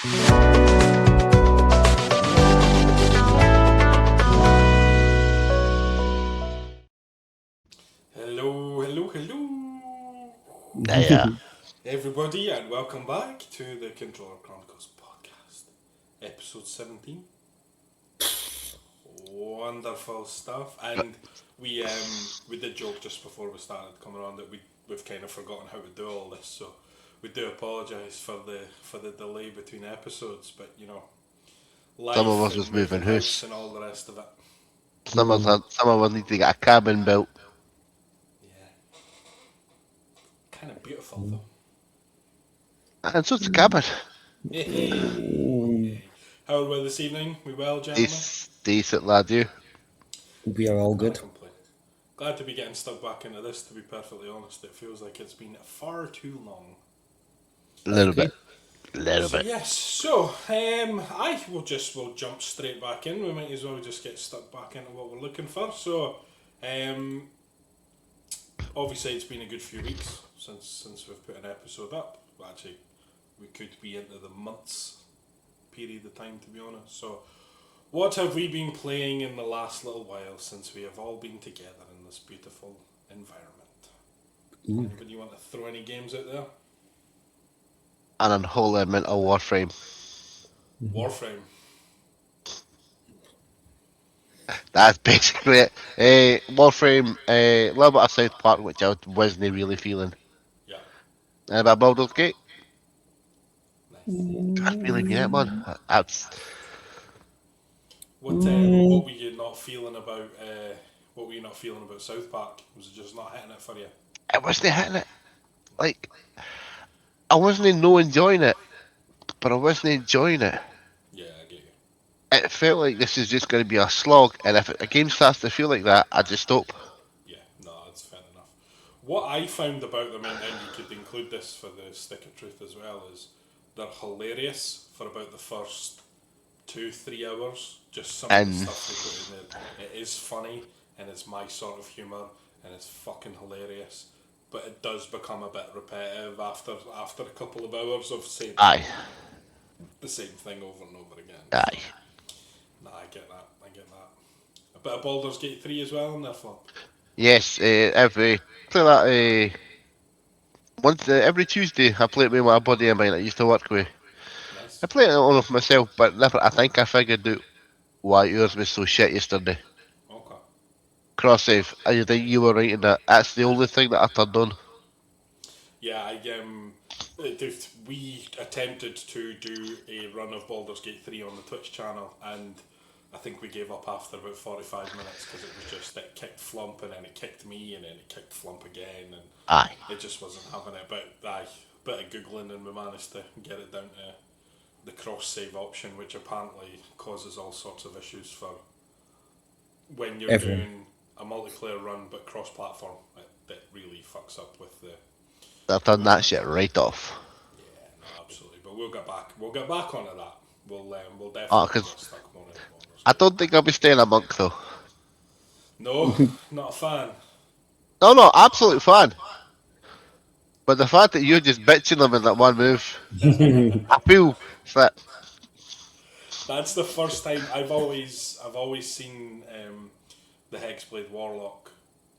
Hello, hello, hello, Yeah. everybody, and welcome back to the Controller Chronicles podcast, episode 17. Wonderful stuff, and we did joke just before we started coming on that we've kind of forgotten how to do all this, so we do apologise for the delay between episodes, but you know, Some of life us and was moving moving house house. and all the rest of it. Some of us need to get a cabin built. Yeah, kind of beautiful though. And so it's a cabin. How are we this evening? We well, gentlemen? Decent lad, you. We are all Can't good. complain. Glad to be getting stuck back into this, to be perfectly honest. It feels like it's been far too long. A little Okay. bit. A little So bit. yes, so we'll jump straight back in. We might as well just get stuck back into what we're looking for. So obviously it's been a good few weeks since we've put an episode up. Actually, we could be into the months period of time, to be honest. So what have we been playing in the last little while since we have all been together in this beautiful environment? Anybody want to throw any games out there? An unholy amount of Warframe. Warframe. That's basically it. Warframe, a little bit of South Park, which I wasn't really feeling. Yeah, And about Baldur's Gate. nice. That's really been it, man. That's, What were you not feeling about? What were you not feeling about South Park? Was it just not hitting it for you? I wasn't hitting it. Like, I wasn't no enjoying it, but I wasn't enjoying it. Yeah, I get you. It felt like this is just going to be a slog, and if a game starts to feel like that, I just stop. Yeah, no, that's fair enough. What I found about them, and you could include this for the stick of truth as well, is they're hilarious for about the first 2-3 hours. Just some of the And stuff they put in there. It is funny, and it's my sort of humour, and it's fucking hilarious. But it does become a bit repetitive after a couple of hours of saying aye, the same thing over and over again. aye. Nah, I get that. A bit of Baldur's Gate 3 as well in there, Flop. Yes, every play that once every Tuesday. I play it with my buddy of mine that I used to work with. Nice. I play it on with myself, but never. I think I figured out why yours was so shit yesterday. Okay. Cross save. I think you were right in that. That's the only thing that I turned on. Yeah, we attempted to do a run of Baldur's Gate 3 on the Twitch channel, and I think we gave up after about 45 minutes because it was just, it kicked Flump, and then it kicked me, and then it kicked Flump again, and Aye. it just wasn't having it. But bit of Googling, and we managed to get it down to the cross save option, which apparently causes all sorts of issues for when you're Everyone. doing a multiplayer run but cross platform. It really fucks up with the. I turned that shit right off. Yeah, no, absolutely. But we'll get back onto that. We'll Oh, definitely 'cause get stuck more into Baldur's I Gate. don't think I'll be staying a monk though. No, not a fan. No, absolute fan. But the fact that you're just bitching them in that one move, I feel that. That's the first time I've always seen the Hexblade Warlock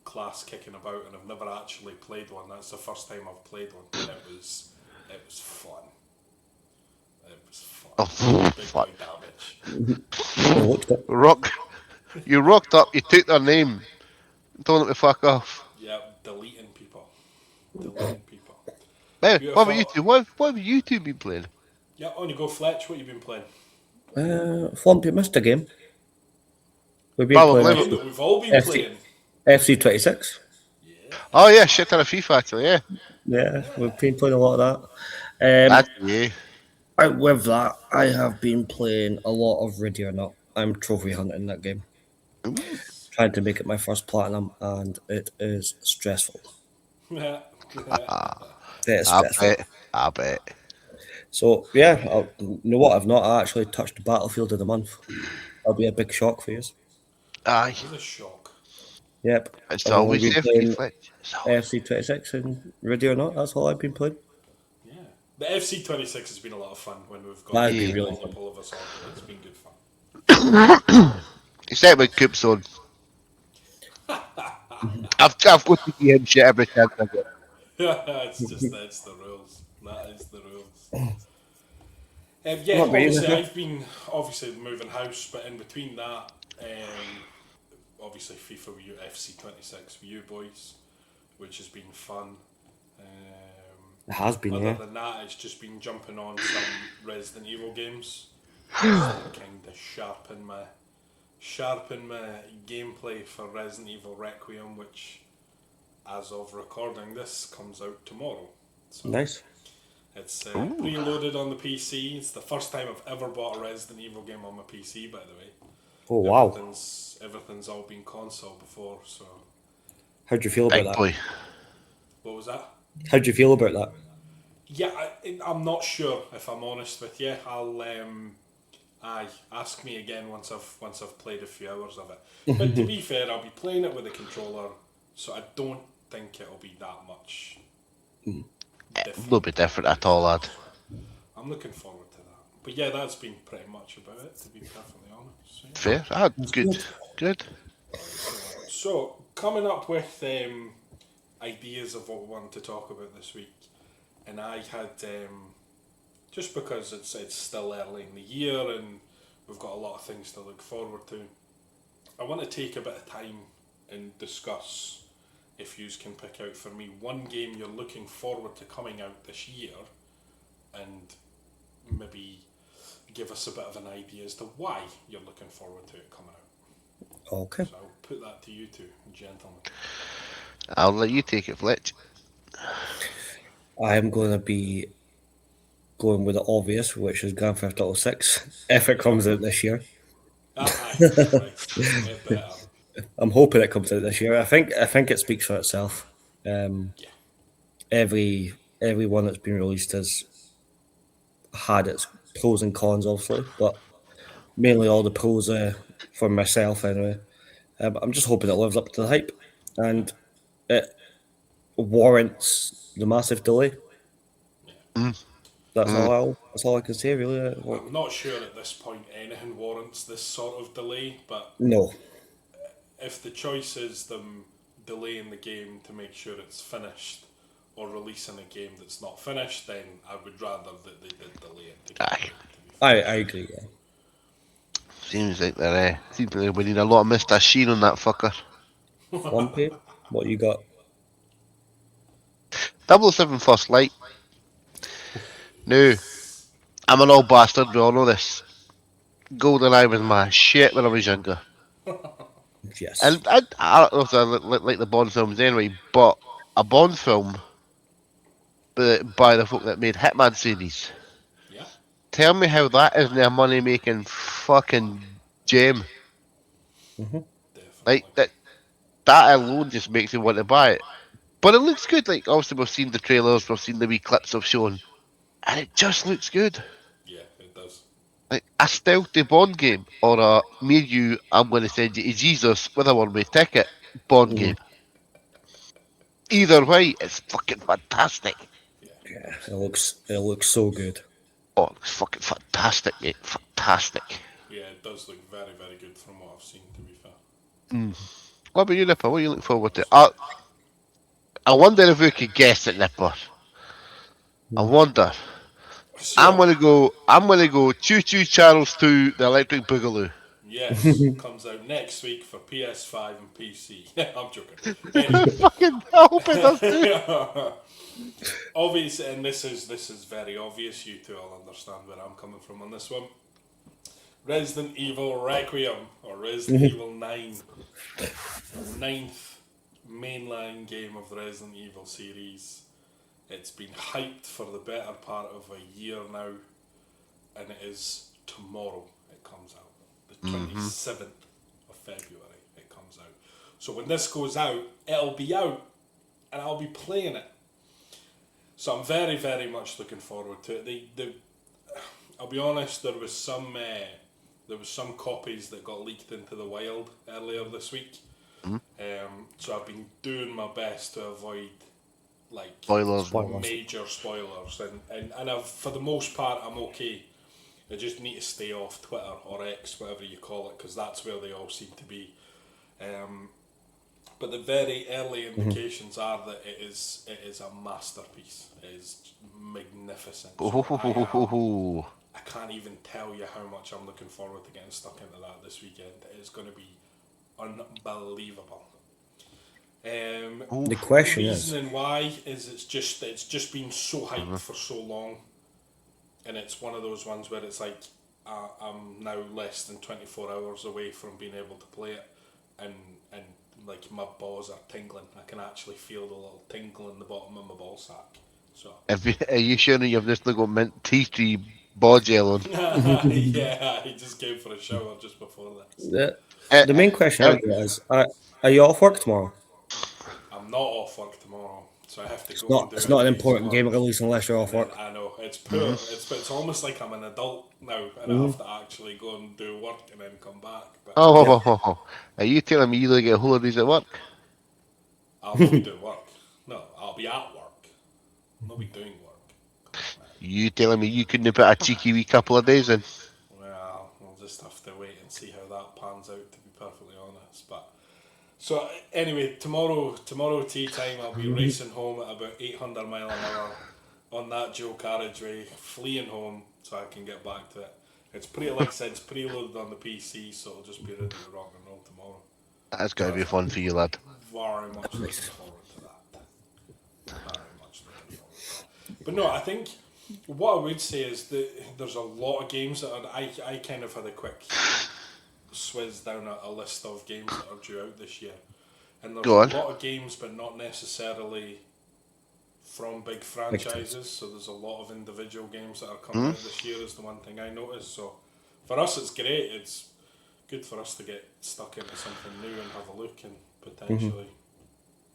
class kicking about, and I've never actually played one. That's the first time I've played one, and it was fun. It was fun. Oh, Big fuck. boy damage. I looked up. You rocked up. You took their name. Told them to fuck off. Yep, deleting people. Deleting people. Hey, what about you Beautiful. two? What have you two been playing? Yeah, on you go, Fletch. What you been playing? Flump, you missed a game. We've been Probably. A playing game that we've all been FC playing. FC26. Oh yeah, shit ton of FIFA actually. Yeah, Yeah, we've been playing a lot of that. that's yeah. Out with that, I have been playing a lot of Ready or Not. I'm trophy hunting that game. Trying to make it my first platinum, and it is stressful. It is stressful. I bet. So yeah, you know what? I've not actually touched Battlefield of the Month. That'll be a big shock for you. Aye, It was a shock. Yep. it's I've only always been FC playing Fletch. It's always- FC26 and Ready or Not. That's all I've been playing. Yeah. The FC26 has been a lot of fun when we've got That'd be really multiple of us on. It's been good fun. Except with Coop's on. I've got to give him shit every chance I get. That's the rules. That is the rules. Yeah, What about you, obviously Nico? I've been moving house, but in between that, obviously FIFA with you, FC26 with you boys, which has been fun. It has been, Other yeah. than that, it's just been jumping on some Resident Evil games, just to kind of sharpen my gameplay for Resident Evil Requiem, which, as of recording this, comes out tomorrow. So Nice. it's preloaded on the PC. It's the first time I've ever bought a Resident Evil game on my PC, by the way. Oh, wow. Everything's all been console before, so... How'd you feel about Big that? boy. What was that? How'd you feel about that? Yeah, I'm not sure, if I'm honest with you. I'll ask me again once I've played a few hours of it. But to be fair, I'll be playing it with a controller, so I don't think it'll be that much different. No be different at all, lad. I'm looking forward to that. But yeah, that's been pretty much about it, to be perfectly honest. So, yeah. Fair. Ah, good. Good. So, coming up with ideas of what we wanted to talk about this week, and I had, just because it's still early in the year and we've got a lot of things to look forward to, I want to take a bit of time and discuss, if you can pick out for me, one game you're looking forward to coming out this year, and maybe give us a bit of an idea as to why you're looking forward to it coming out. Okay. So I'll put that to you two, gentlemen. I'll let you take it, Fletch. I am going to be going with the obvious, which is Grand Theft Auto 6, if it comes out this year. Aye, it better. I'm hoping it comes out this year. I think it speaks for itself. Every one that's been released has had its pros and cons, obviously, but mainly all the pros for myself anyway. I'm just hoping it lives up to the hype, and it warrants the massive delay. That's all I can say, really. I'm not sure at this point anything warrants this sort of delay, but No. if the choice is them delaying the game to make sure it's finished or releasing a game that's not finished, then I would rather that they did delay it. To Aye. I agree, yeah. Seems like we need a lot of Mr. Sheen on that fucker. Lumpy, what you got? 007 First Light. No, I'm an old bastard, we all know this. GoldenEye was my shit when I was younger. Yes. And I don't know if I like the Bond films anyway, but a Bond film by the folk that made Hitman series. Yeah. Tell me how that isn't a money-making fucking gem. Definitely. Like, that alone just makes me want to buy it. But it looks good. Like, obviously we've seen the trailers, we've seen the wee clips of shown, and it just looks good. Yeah, it does. Like a stealthy Bond game, or a me and you, I'm going to send you to Jesus with a one-way ticket Bond game. Either way, it's fucking fantastic. Yeah, it looks so good. Oh, it looks fucking fantastic, mate. Fantastic. Yeah, it does look very, very good from what I've seen, to be fair. What about you, Nipper? What are you looking forward to? I wonder if we could guess it, Nipper. I wonder. So, I'm gonna go Choo Choo Charles 2, The Electric Boogaloo. yes, comes out next week for PS5 and PC. I'm joking. Anyway. Fucking I hope it does too. Obviously, and this is very obvious. You two all understand where I'm coming from on this one. Resident Evil Requiem, or Resident Evil 9. Ninth mainline game of the Resident Evil series. It's been hyped for the better part of a year now, and it is tomorrow it comes out. The 27th of February it comes out. So when this goes out, it'll be out, and I'll be playing it. So I'm very, very much looking forward to it. I'll be honest, there was some copies that got leaked into the wild earlier this week. So I've been doing my best to avoid like Spoilers. Spoilers. major spoilers, and I've, for the most part, I'm okay. I just need to stay off Twitter or X, whatever you call it, because that's where they all seem to be. But the very early indications are that it is a masterpiece. It is magnificent. So Ooh. I can't even tell you how much I'm looking forward to getting stuck into that this weekend. It is going to be unbelievable. The question is, Reasoning why is it's just been so hyped for so long, and it's one of those ones where it's like I'm now less than 24 hours away from being able to play it, and like my balls are tingling. I can actually feel the little tingle in the bottom of my ball sack. So Are you sure you've just got mint tea tree ball gel on? yeah, I just came for a shower just before this. Uh, the main question uh, I've got is, are you off work tomorrow? I'm not off work tomorrow, so I have to It's go and not. do It's a not an day's important work. game release unless you're off And then work. I know it's poor. It's almost like I'm an adult now, and I have to actually go and do work and then come back. But Yep. Are you telling me you don't get holidays at work? I'll not be doing work. No, I'll be at work. I'll not be doing work. Come on, man. You telling me you couldn't put a cheeky wee couple of days in? Well, we'll just have to wait and see how that pans out. To be perfectly honest, but so anyway, tomorrow tea time, I'll be racing home at about 800 mile an hour on that dual carriageway, fleeing home so I can get back to it. It's pretty, like I said, it's preloaded on the PC, so it'll just be ready to rock and roll tomorrow. That's So gotta be fun for you, lad. very much looking Nice. forward to that. Very much looking forward to that. But no, I think what I would say is that there's a lot of games that I kind of had a quick swizz down a list of games that are due out this year. And there's a Go on. lot of games, but not necessarily from big franchises. So there's a lot of individual games that are coming out this year. Is the one thing I noticed. So for us, it's great. It's good for us to get stuck into something new and have a look and potentially.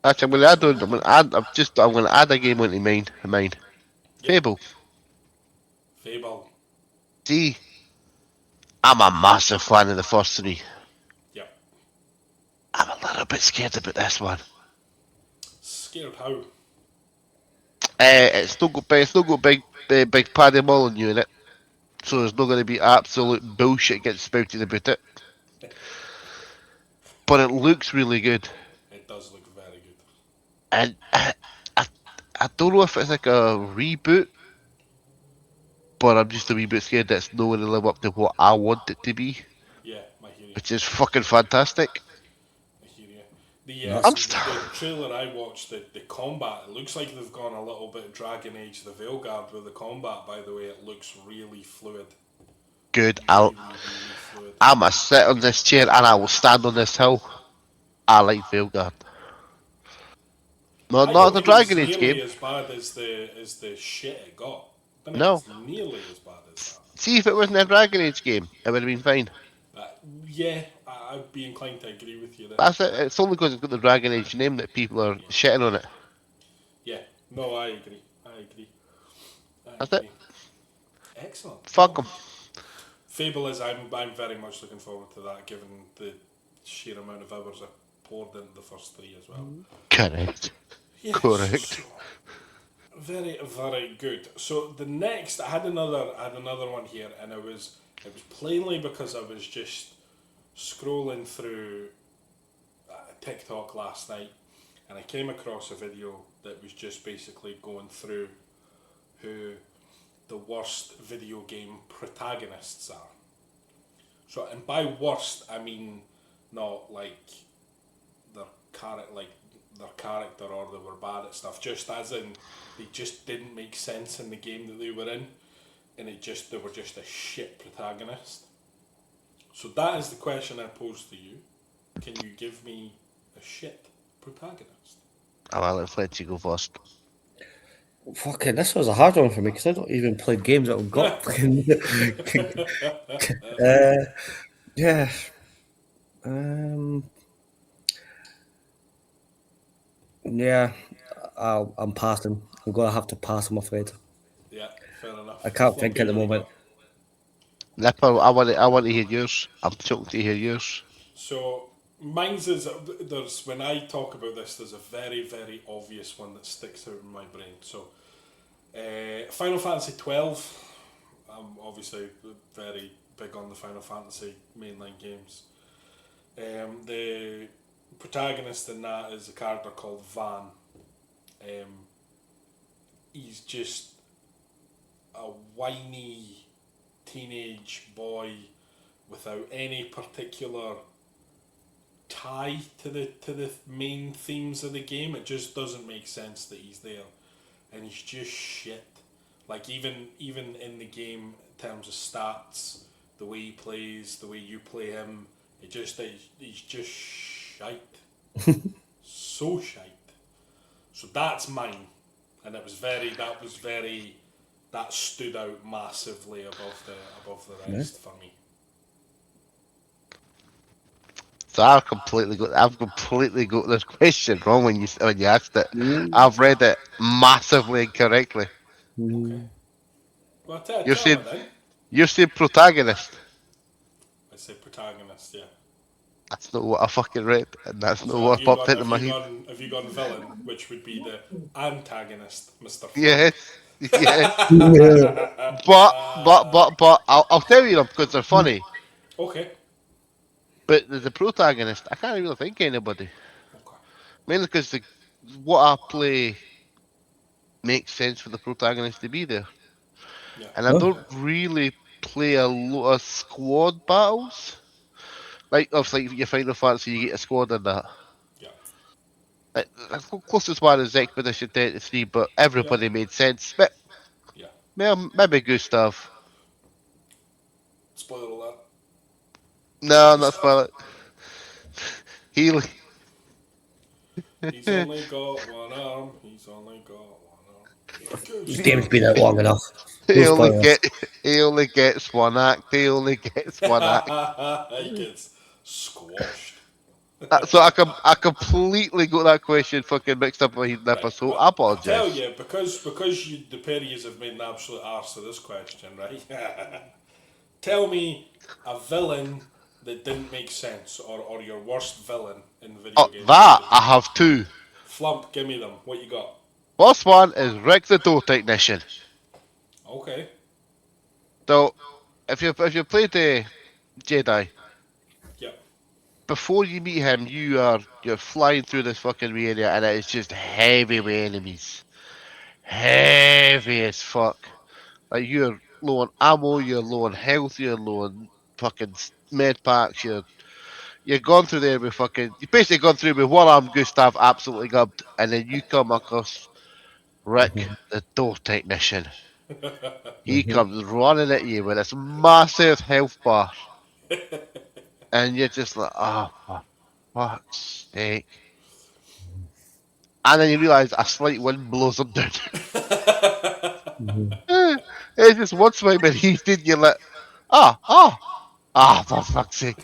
Actually, I'm gonna add. I'm gonna add. I'm gonna add a game onto mine. Yep. Fable. Fable. See, I'm a massive fan of the first three. Yep. I'm a little bit scared about this one. Scared how? It's still got big Paddy Molyneux in it, so there's not going to be absolute bullshit getting spouted about it. But it looks really good, It does look very good. and I don't know if it's like a reboot, but I'm just a wee bit scared that it's not going to live up to what I want it to be, Yeah, I hear you. which is fucking fantastic. I hear you. The That's- the trailer I watched, the combat, it looks like they've gone a little bit Dragon Age the Veilguard with the combat. By the way, it looks really fluid. Good. Really fluid. I'm a sit on this chair and I will stand on this hill. I like Veilguard. I Not don't the think it's Dragon Age nearly game. as bad as the shit it got. I don't think No. it's nearly as bad as that. See, if it wasn't a Dragon Age game, it would have been fine. Yeah, I'd be inclined to agree with you there. That's it. It's only because it's got the Dragon Age name that people are shitting on it. Yeah, no, I agree. That's it. Excellent. Fuck them. Fable is. I'm very much looking forward to that, given the sheer amount of hours I poured into the first three as well. Correct. Yes, Correct. so, very good. So the next, I had another one here, and it was plainly because I was just scrolling through TikTok last night, and I came across a video that was just basically going through who the worst video game protagonists are. So, and by worst, I mean not like their character or they were bad at stuff. Just as in, they just didn't make sense in the game that they were in, and they were just a shit protagonist. So that is the question I posed to you. Can you give me a shit protagonist? I'll let Fletchy go first. Fucking, this was a hard one for me because I don't even play games that have got fucking. Yeah. Yeah. I'm passing. I'm gonna have to pass. I'm afraid. Yeah, fair enough. I can't think Floppy, at the what do you moment. got? Nipper, I want to hear yours. I'm choking to hear yours. So Mine's is there's when I talk about this, there's a very very obvious one that sticks out in my brain. So, Final Fantasy 12. I'm obviously very big on the Final Fantasy mainline games. The protagonist in that is a character called Van. Um, he's just a whiny teenage boy without any particular tie to the main themes of the game. It just doesn't make sense that he's there, and he's just shit. Like even in the game, in terms of stats, the way he plays, the way you play him, he's just shite, so shite. So that's mine, and that stood out massively above the Yeah. rest for me. So I've completely got this question wrong when you asked it. Mm. I've read it massively incorrectly. Okay. Mm. Well, You're tell me saying then. you're saying protagonist. I say protagonist, yeah. That's not what I fucking read, and that's not So what popped into my head. have you gone villain, which would be the antagonist, Mr. Flump? Yes, yes. Yeah. But I'll tell you them because they're funny. Okay. But the protagonist, I can't really think of anybody. Okay. Mainly because what I play makes sense for the protagonist to be there, Yeah. and I Huh? don't really play a lot of squad battles. Like obviously your Final Fantasy, you get a squad in that. Yeah. The closest one is Expedition 33, but Yeah. everybody made sense. But Yeah. maybe Gustav. Spoiler alert. No, not Gustav. spoil it. Healy. He's only got one arm. He's only got one arm. This game's Gustav. been out long enough. No he only spoilers. get he only gets one act. He only gets one act. He gets squashed. So I completely got that question fucking mixed up in my head in the Right. episode. Well, I I tell apologise. you, because the pair of yous have made an absolute arse of this question, right? Tell me a villain that didn't make sense, or your worst villain in video Oh, games that that didn't I make have sense. two. Flump, give me them. What you got? First one is Rick the Door Technician. Okay. So if you played the Jedi, Yep. before you meet him, you're flying through this fucking area, and it is just heavy with enemies, heavy as fuck. Like you're low on ammo, you're low on health, you're low on fucking med packs. You're gone through there with fucking. You basically gone through with one arm Gustav absolutely gubbed, and then you come across Rick, Mhm. the door technician. He Mhm. comes running at you with this massive health bar, and you're just like, oh, for fuck's sake. And then you realise a slight wind blows him down. Mhm. It's just one swipe and he's dead, and you're like, for fuck's sake.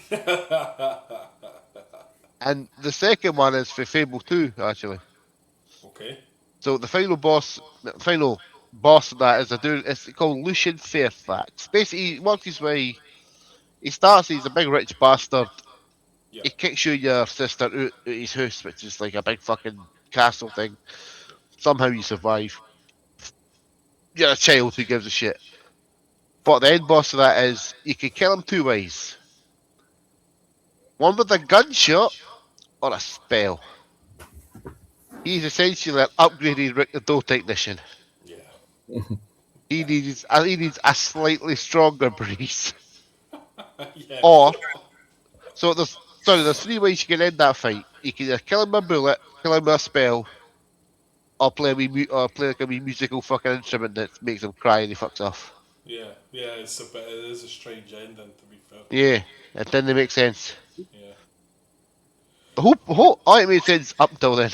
And the second one is for Fable 2, actually. Okay. So final boss of that is a dude, it's called Lucian Fairfax. Basically, he works his way, he starts, he's a big rich bastard. Yep. He kicks you your sister out his house, which is like a big fucking castle thing. Somehow you survive. You're a child who gives a shit. But the end boss of that is you can kill him two ways. One with a gunshot or a spell. He's essentially an upgraded Rick the Door Technician. Yeah. He needs a slightly stronger breeze. Yeah. Or there's three ways you can end that fight. You can either kill him with a bullet, kill him with a spell, or play like a wee musical fucking instrument that makes him cry and he fucks off. Yeah. Yeah. It is a strange ending, to be fair. Yeah, it didn't make sense. Yeah. It made sense up until then.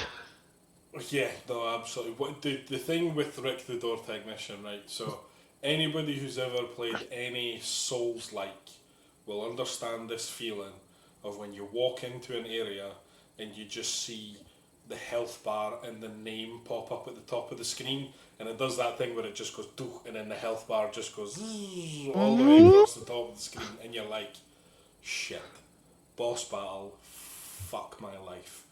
Yeah, no, absolutely. What the thing with Rick the Door Technician, right? So anybody who's ever played any Souls like will understand this feeling of when you walk into an area and you just see the health bar and the name pop up at the top of the screen, and it does that thing where it just goes doof, and then the health bar just goes zzz, all the way across the top of the screen, and you're like, shit, boss battle, fuck my life.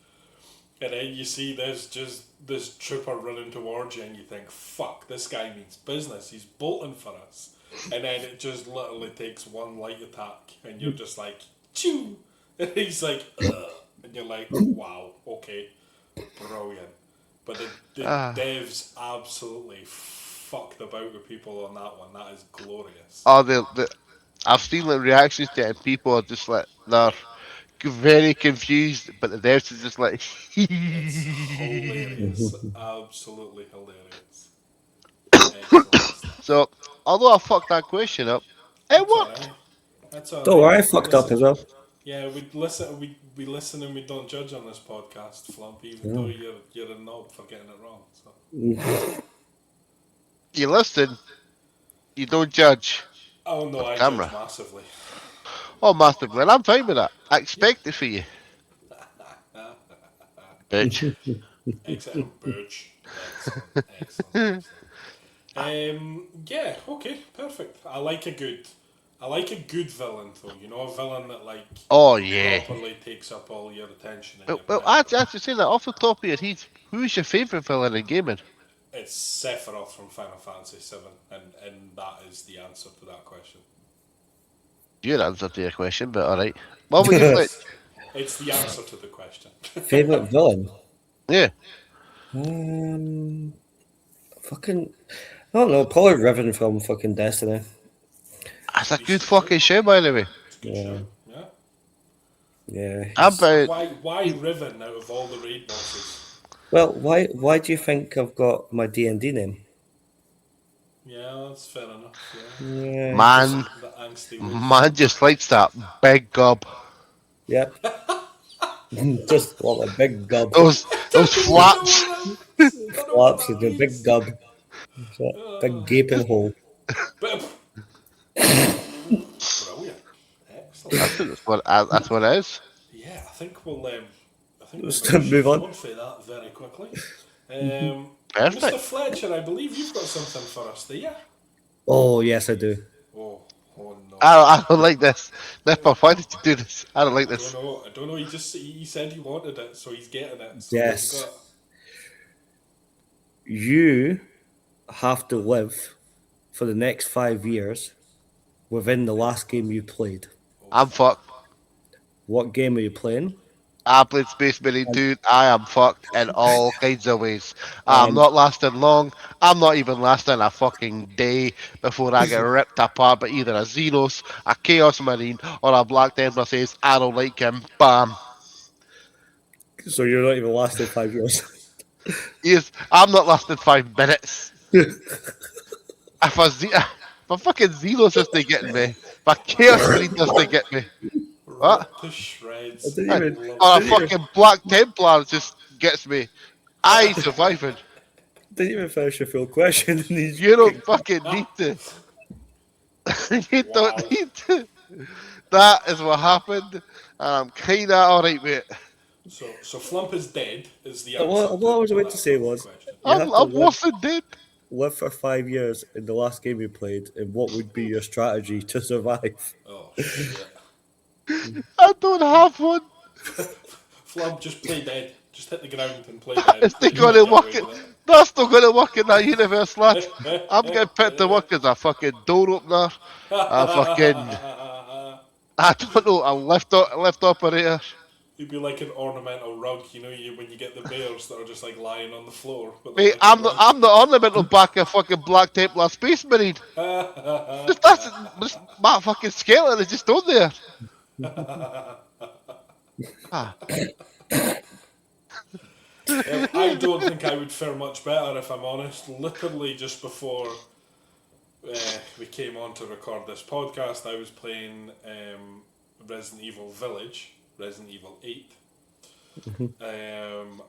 And then you see there's just this trooper running towards you, and you think, fuck, this guy means business. He's bolting for us. And then it just literally takes one light attack, and you're just like, chew! And he's like, ugh. And you're like, wow, okay, brilliant. But the Ah. devs absolutely fucked about with people on that one. That is glorious. Oh, I've seen like reactions to it, and people are just like they're very confused, but the devs is just like. It's hilarious. Absolutely hilarious. Excellent stuff. So, although I fucked that question up, it That's worked. alright. That's alright. Don't worry, I fucked up as well. Yeah, we listen. We listen and we don't judge on this podcast, Flump. Even though you're a knob for getting it wrong. So. You listen, you don't judge. Oh no, I Camera. judge massively. Oh, Master Glenn, I'm fine with that. I expect it for you. Bitch. Excellent, Birch. Excellent. Yeah. Okay. Perfect. I like a good villain, though. You know, a villain that like Oh, yeah. properly takes up all your attention. And Well, your well brain. actually say that off the top of your head, who's your favourite villain in gaming? It's Sephiroth from Final Fantasy VII, and that is the answer to that question. Your answer to your question, but alright. What would you Fletch? It's the answer to the question. Favorite villain? Yeah. Fucking, I don't know. Probably Riven from fucking Destiny. That's a good Decent fucking show, by the way. It's a good Yeah. show. Yeah. Yeah. I'm about. Why Riven out of all the raid bosses? Well, why do you think I've got my D&D name? Yeah, that's fair enough. Yeah. Yeah. Man, The angsty man just likes that big gob. Yep. Just what a big gub. Those flaps. Flaps with a big gub. Big gaping hole. Brilliant. Excellent. That's what it is. Yeah, I think we'll Let's move on. for that very quickly. Perfect. Mr. Fletcher, I believe you've got something for us, do you? Oh yes, I do. Oh no. I don't like this. Nipper, why did you do this? I don't like this. I don't know. He said he wanted it, so he's getting it. So Yes. what You have to live for the next 5 years within the last game you played. I'm fucked. What game are you playing? I played Space Marine 2. I am fucked in all kinds of ways. I'm And- not lasting long. I'm not even lasting a fucking day before I get ripped apart by either a Xenos, a Chaos Marine, or a Black Templar says, I don't like him. Bam. So you're not even lasting 5 years. Yes, I'm not lasting 5 minutes. If a fucking Xenos doesn't get me, if a Chaos Marine doesn't get me, what? Rip to shreds. I didn't even- Love Or a it. fucking Black Templar just gets me, I ain't surviving. Didn't even finish your full question. And he's You don't fucking need to. You don't Wow. need to. That is what happened, and I'm kinda alright with it. So Flump is dead is the What- answer. what I was to about that to say first was- question. You have to I'm live- worse than dead. live for 5 years in the last game you played, and what would be your strategy to survive? Oh shit. I don't have one. Flump, just play dead. Just hit the ground and play dead. It's not Get gonna away work. with it. That's not gonna work in that universe, lad. I'm getting put to work as a fucking door opener, a fucking, I don't know, a lift operator. You'd be like an ornamental rug, you know, when you get the bears that are just like lying on the floor. But Mate, I'm the ornamental back of fucking Black Templar Space Marine. This my fucking skeleton is just on there. I don't think I would fare much better if I'm honest. Literally just before we came on to record this podcast, I was playing Resident Evil Village, Resident Evil 8. And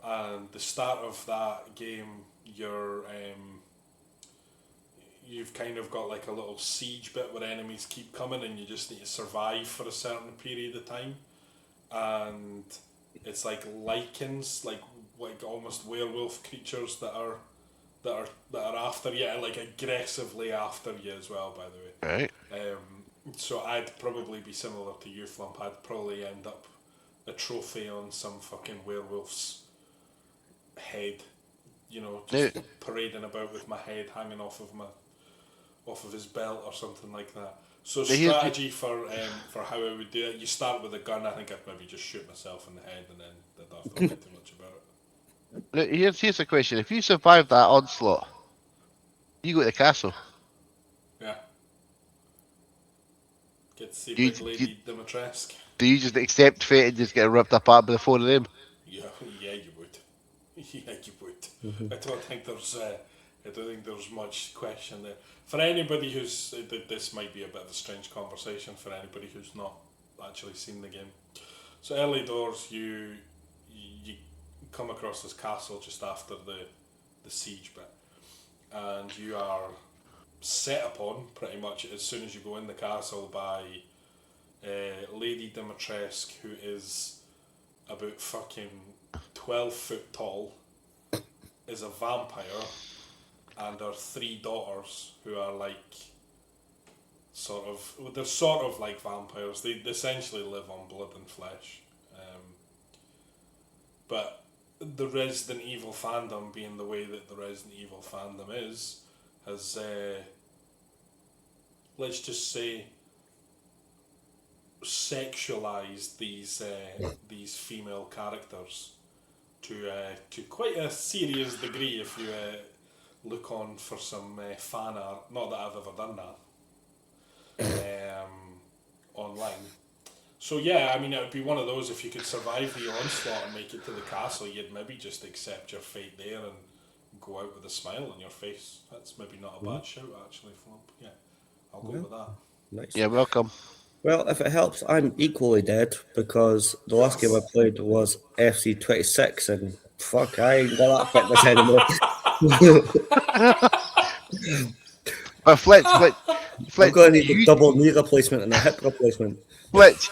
the start of that game, you've kind of got like a little siege bit where enemies keep coming and you just need to survive for a certain period of time. And it's like lichens, like almost werewolf creatures that are after you, and like aggressively after you as well, by the way. Right. So I'd probably be similar to you, Flump. I'd probably end up a trophy on some fucking werewolf's head. You know, Now, just parading about with my head hanging off of his belt or something like that. So now here's the, strategy for how I would do it. You start with a gun. I think I'd maybe just shoot myself in the head, and then I'd have to think too much about it. now here's the question: if you survive that onslaught, you go to the castle. Yeah. Get to see Do you, Big you, Lady Dimitrescu. do you just accept fate and just get ripped apart by the four of them? Yeah, yeah, you would. Yeah, you would. Mhm. I don't think there's much question there. For anybody who's this might be a bit of a strange conversation for anybody who's not actually seen the game. So early doors, you come across this castle just after the siege bit, and you are set upon pretty much as soon as you go in the castle by Lady Dimitrescu, who is about fucking 12 foot tall, is a vampire, and her three daughters, who are like they're sort of like vampires. They essentially live on blood and flesh. But the Resident Evil fandom, being the way that the Resident Evil fandom is, has, let's just say, sexualized these female characters to quite a serious degree. If you look on for some fan art, not that I've ever done that, online. So yeah, I mean, it would be one of those. If you could survive the onslaught and make it to the castle, you'd maybe just accept your fate there and go out with a smile on your face. That's maybe not a bad shout, actually, Flump. Yeah, I'll go Yeah. with that. Nice. Yeah, welcome. Well, if it helps, I'm equally dead because the last game I played was FC26, and fuck, I ain't got that fitness anymore. But I'm Fletch, going to need a double knee replacement and a hip replacement. Fletch,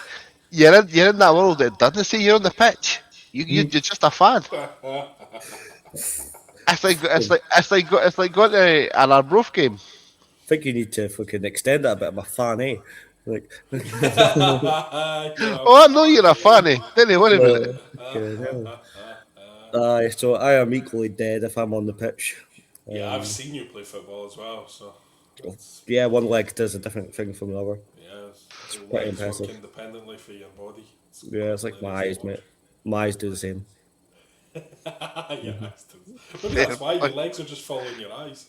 you're in that world that doesn't say you're on the pitch. You're just a fan. It's like going to an Arbroath game. I think you need to fucking extend that a bit. I'm a fan, eh? Like, Oh, I know you're a fanny. Didn't worry about it. so I am equally dead if I'm on the pitch. Yeah, I've seen you play football as well, so that's, Yeah, one leg does a different thing from the other. yeah, It's the pretty legs work impressive. independently for your body. It's Yeah, quite it's like my hilarious eyes, to mate. My eyes do the same. watch. Yeah, maybe that's why your legs are just following your eyes.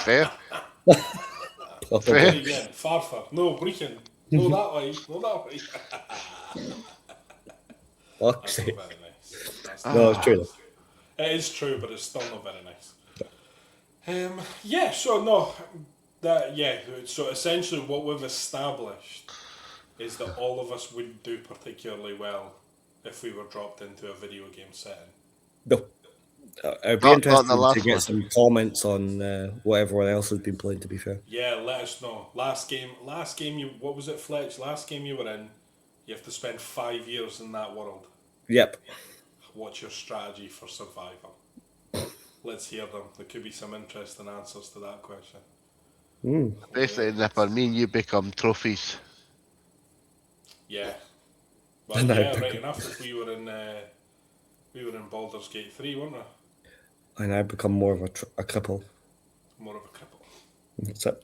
Fair. Try Fair. it again. Farther. No, Brechin. No, that way. No, that way. Fuck's That's not sake. very nice. That's No, not it's true. It is true, but it's still not very nice. Yeah, so no, so essentially what we've established is that all of us wouldn't do particularly well if we were dropped into a video game setting. No. It'd be Not interesting the to last get one. some comments on what everyone else has been playing, to be fair. Yeah, let us know. Last game, what was it, Fletch? Last game you were in, you have to spend 5 years in that world. Yep. What's your strategy for survival? Let's hear them. There could be some interesting answers to that question. Basically, Nipper, me and you become trophies. Yeah. Well, No, yeah, but- right enough. If we were in Baldur's Gate 3, weren't we? And I become more of a cripple. More of a cripple. That's it.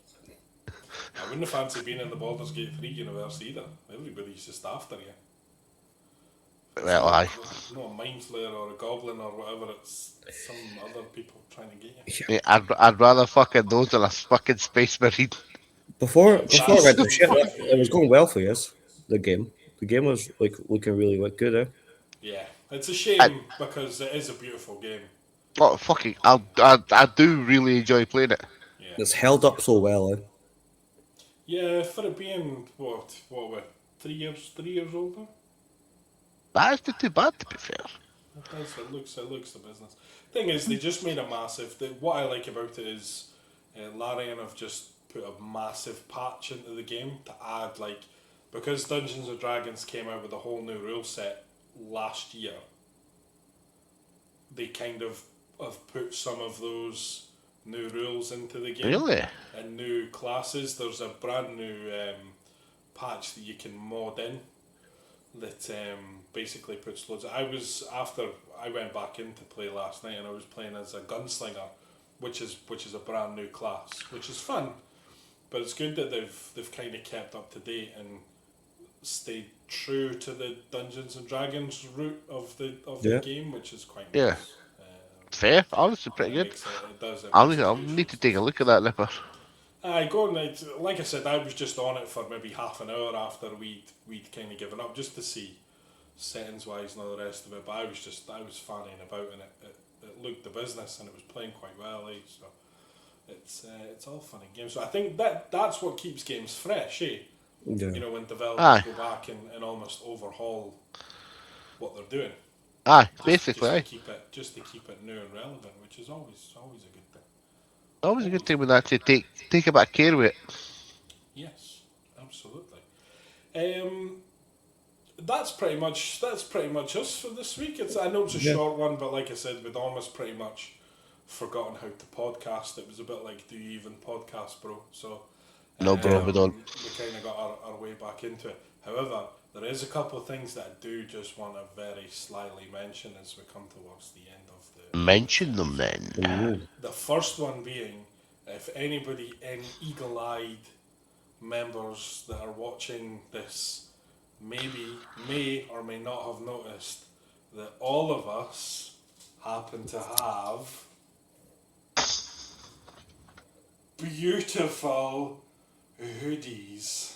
I wouldn't have fancied being in the Baldur's Gate 3 universe either. Everybody's just after you. Well, aye. Not a mind flayer or a goblin or whatever, it's some other people trying to get you. Mate, I'd rather fucking those than a fucking space marine. Before That's it went to shit, fair. it was going well for you. The game. The game was like looking really good, eh? Yeah, it's a shame because it is a beautiful game. Oh, fucking, I do really enjoy playing it. Yeah. It's held up so well, eh? Yeah, for it being what we're 3 years older. That's not too bad, to be fair. It looks the business. Thing is, they just made a massive. What I like about it is, Larian have just put a massive patch into the game to add because Dungeons and Dragons came out with a whole new rule set last year. They kind of have put some of those new rules into the game. Really? And new classes. There's a brand new patch that you can mod in. that basically puts loads. After I went back into play last night, and I was playing as a gunslinger, which is a brand new class, which is fun. But it's good that they've kind of kept up to date and stayed true to the Dungeons and Dragons route of the Yeah. game, which is quite Yeah. nice. Fair, honestly, And pretty good. it does. It I'll makes need, a I'll huge need to difference. take a look at that, Nipper. I go and like I said, I was just on it for maybe half an hour after we'd kind of given up, just to see settings wise and all the rest of it. But I was fanning about, and it looked the business, and it was playing quite well. So it's all fun and games. So I think that's what keeps games fresh, eh? Yeah. You know, when developers Aye. go back and almost overhaul what they're doing, Aye, just basically, to aye. keep it new and relevant, which is always a good thing. Always a good thing when they actually take a bit of care with it. Yes, absolutely. That's pretty much us for this week. I know it's a Yeah. short one, but like I said, we'd almost pretty much forgotten how to podcast. It was a bit like, do you even podcast, bro? So No, bro, we don't. we kind of got our way back into it. However, there is a couple of things that I do just want to very slyly mention as we come towards the end of the Mention them then. Ooh. The first one being, if anybody, any eagle-eyed members that are watching this, may or may not have noticed that all of us happen to have beautiful hoodies.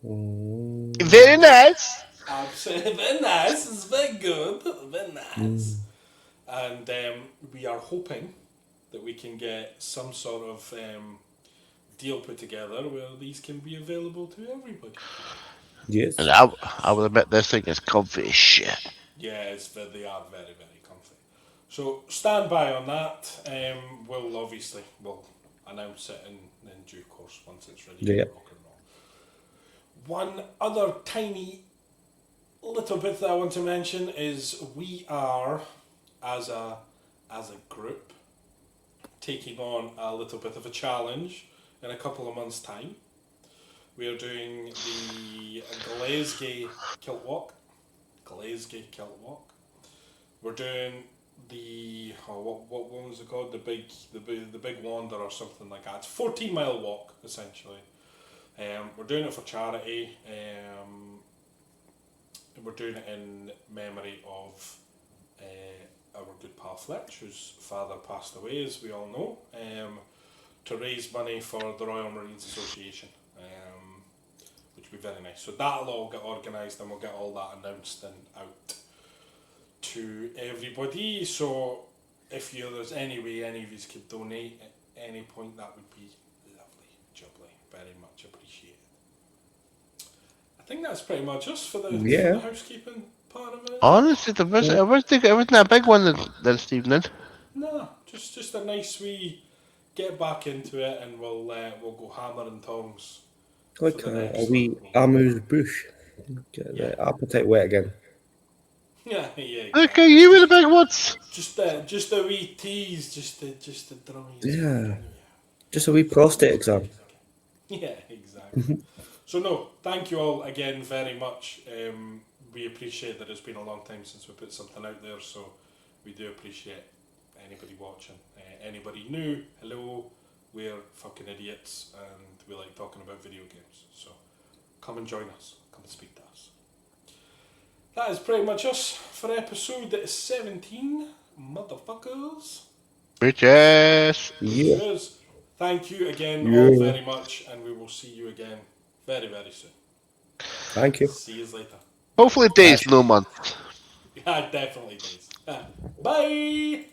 Very nice. Absolutely very nice. It's very good. Very nice. And we are hoping that we can get some sort of deal put together where these can be available to everybody. Yes. And I will admit this thing is comfy as shit. Yeah, they are very, very comfy. So stand by on that. We'll announce it in due course once it's ready Yeah. to rock and roll. One other tiny little bit that I want to mention is we are, as a group, taking on a little bit of a challenge in a couple of months' time. We are doing the Glasgow Kilt Walk. We're doing the what one was it called? The big wander or something like that. It's 14-mile walk essentially. We're doing it for charity. We're doing it in memory of our good pal Fletch, whose father passed away, as we all know, to raise money for the Royal Marines Association, which will be very nice. So that'll all get organised, and we'll get all that announced and out to everybody. So if there's any way any of you could donate at any point, that would be lovely, jubbly, very much appreciated. I think that's pretty much us for the housekeeping part of it. Honestly, it wasn't a big one this evening. No, just a nice wee get back into it, and we'll go hammer and tongs. Like for the a next wee one. amuse bush. Get the appetite wet again. Yeah, Look exactly. at you with the big ones. Just a wee tease, just to drum you. Yeah. Just a wee prostate exam. Yeah, exactly. So no, thank you all again very much. We appreciate that it's been a long time since we put something out there, so we do appreciate anybody watching. Anybody new, hello, we're fucking idiots and we like talking about video games. So come and join us, come and speak to us. That is pretty much us for episode 17, motherfuckers. Bitches. Yeah. Cheers. Thank you again Yeah. all very much, and we will see you again very, very soon. Thank you. See you later. Hopefully days, no months. Yeah, definitely days. Bye.